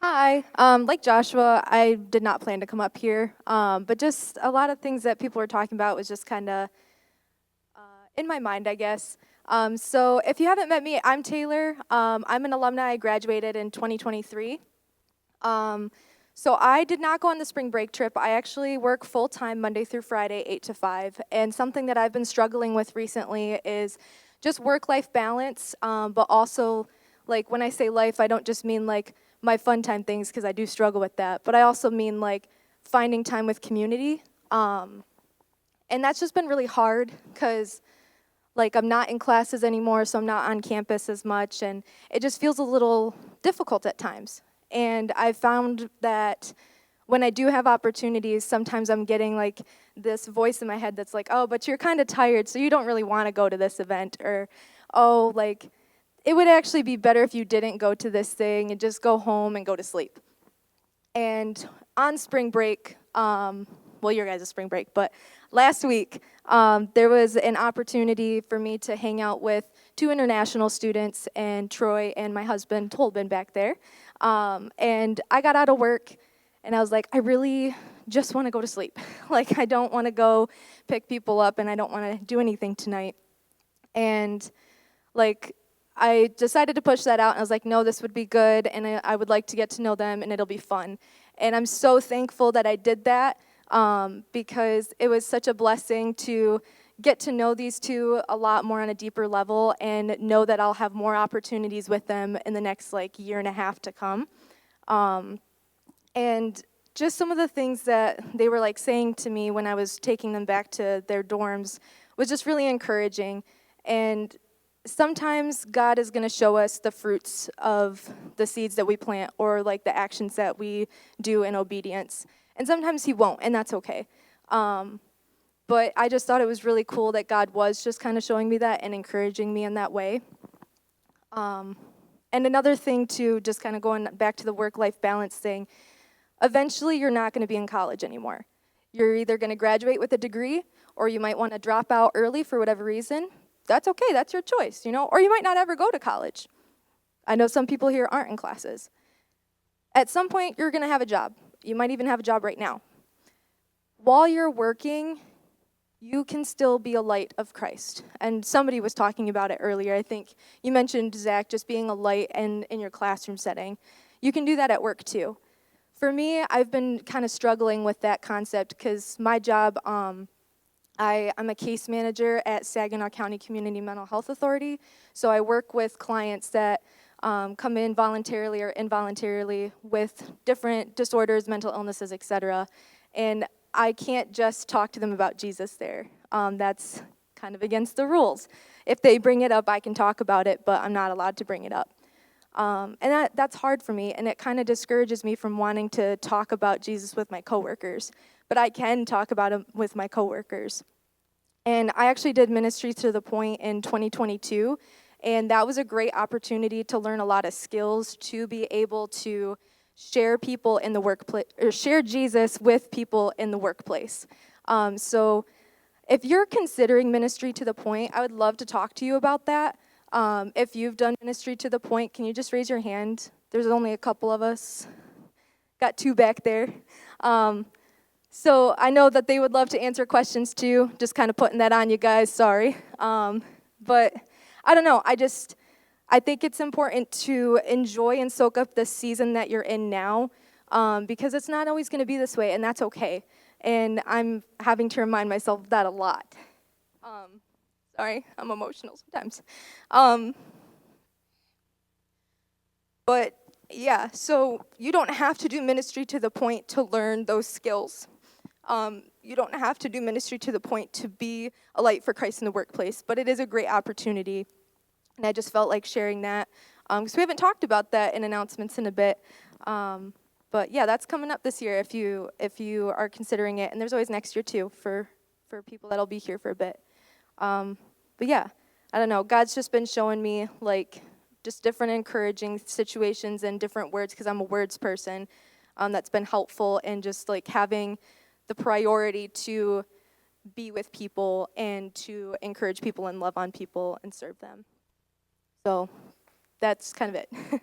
Hi. Like Joshua, I did not plan to come up here, but just a lot of things that people were talking about was just kind of in my mind, I guess. So if you haven't met me, I'm Taylor. I'm an alumni. I graduated in 2023. Um, so I did not go on the spring break trip. I actually work full time Monday through Friday, 8 to 5. And something that I've been struggling with recently is just work life balance, but also, like, when I say life, I don't just mean like my fun time things, because I do struggle with that, but I also mean like finding time with community. And that's just been really hard because like I'm not in classes anymore, so I'm not on campus as much, and it just feels a little difficult at times. And I found that when I do have opportunities, sometimes I'm getting like this voice in my head that's like, oh, but you're kind of tired, so you don't really want to go to this event, or oh, like it would actually be better if you didn't go to this thing and just go home and go to sleep. And on spring break, well, your guys' spring break, but last week, there was an opportunity for me to hang out with two international students and Troy and my husband, Tolbin, back there. And I got out of work and I was like, I really just want to go to sleep. Like, I don't want to go pick people up and I don't want to do anything tonight. And like, I decided to push that out, and I was like, no, this would be good, and I would like to get to know them, and it'll be fun. And I'm so thankful that I did that, because it was such a blessing to get to know these two a lot more on a deeper level and know that I'll have more opportunities with them in the next like year and a half to come. And just some of the things that they were like saying to me when I was taking them back to their dorms was just really encouraging. And sometimes God is going to show us the fruits of the seeds that we plant or like the actions that we do in obedience. And sometimes he won't, and that's okay. But I just thought it was really cool that God was just kind of showing me that and encouraging me in that way. And another thing too, just kind of going back to the work-life balance thing, eventually you're not going to be in college anymore. You're either going to graduate with a degree or you might want to drop out early for whatever reason. That's okay, that's your choice, you know? Or you might not ever go to college. I know some people here aren't in classes. At some point, you're going to have a job. You might even have a job right now. While you're working, you can still be a light of Christ. And somebody was talking about it earlier. I think you mentioned, Zach, just being a light in your classroom setting. You can do that at work too. For me, I've been kind of struggling with that concept because my job, I'm a case manager at Saginaw County Community Mental Health Authority. So I work with clients that come in voluntarily or involuntarily with different disorders, mental illnesses, etc. And I can't just talk to them about Jesus there. That's kind of against the rules. If they bring it up, I can talk about it, but I'm not allowed to bring it up. And that's hard for me, and it kind of discourages me from wanting to talk about Jesus with my coworkers. But I can talk about him with my coworkers. And I actually did Ministry to the Point in 2022, and that was a great opportunity to learn a lot of skills to be able to share people in the workplace, or share Jesus with people in the workplace. So if you're considering Ministry to the Point, I would love to talk to you about that. If you've done Ministry to the Point, can you just raise your hand? There's only a couple of us. Got two back there. So I know that they would love to answer questions too, just kind of putting that on you guys, sorry. But I don't know, I think it's important to enjoy and soak up the season that you're in now, because it's not always gonna be this way, and that's okay. And I'm having to remind myself of that a lot. Sorry, I'm emotional sometimes. But yeah, so you don't have to do Ministry to the Point to learn those skills. You don't have to do Ministry to the Point to be a light for Christ in the workplace, but it is a great opportunity. And I just felt like sharing that, because we haven't talked about that in announcements in a bit. But yeah, that's coming up this year if you are considering it. And there's always next year too for people that'll be here for a bit. But yeah, I don't know. God's just been showing me like just different encouraging situations and different words, because I'm a words person. That's been helpful, and just like having the priority to be with people and to encourage people and love on people and serve them. So that's kind of it.